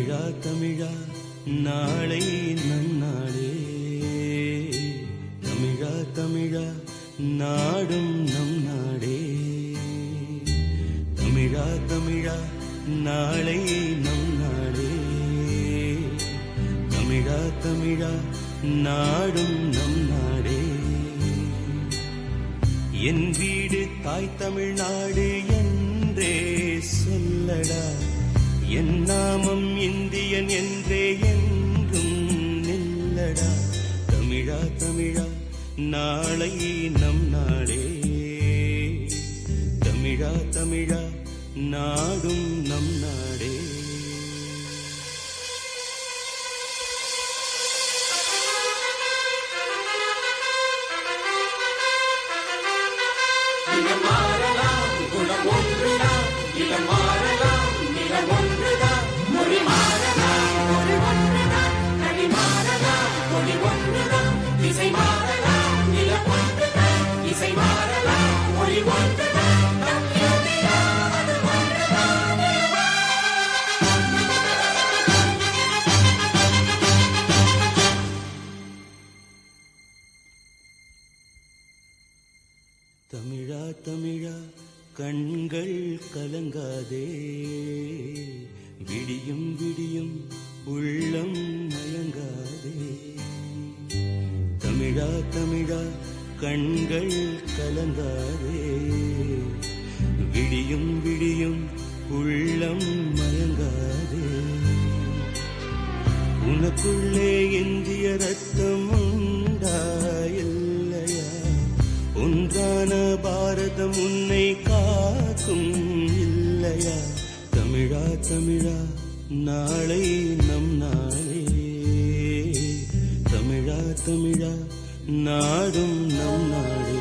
தமிழா தமிழா நாளை நம் நாளே, தமிழா தமிழா நாடும் நம் நாடே, தமிழா தமிழா நாளை நம் நாடே, தமிழா தமிழா நாடும் நம் நாடே. என் வீடு தாய் தமிழ்நாடு என்றே சொல்லடா, என் நாமம் இந்தியன் என்றே என்றும் நில்லடா. தமிழா தமிழா நாளை நம் நாடே, தமிழா தமிழா நாடும் நம் நாடே. இடம் மாறலாம், குணம் ஒன்றுதான். இடம் மாறலாம், நிலம் ஒன்றுதான். மொழி மாறலாம், பொருள் ஒன்றுதான். கனி மாறலாம், கொடி ஒன்றுதான். திசை மாறலாம், நிலம் ஒன்றுதான். இசை மாறலாம், மொழி ஒன்றுதான். நம் இந்தியா அது ஒன்றுதான். தமிழா தமிழா கண்கள் கலங்காதே, விடியும் விடியும் உள்ளம் மயங்காதே. தமிழா தமிழா கண்கள் கலங்காதே, விடியும் விடியும் உள்ளம் மயங்காதே. உனக்குள்ளே இந்திய ரத்தம் உண்டாயில்லையா, ஒன்றான பாரதம் உன்னை காக்கும் இல்லையா. தமிழா தமிழா நாளை நம் நாளே, தமிழா தமிழா நாடும் நம் நாடே.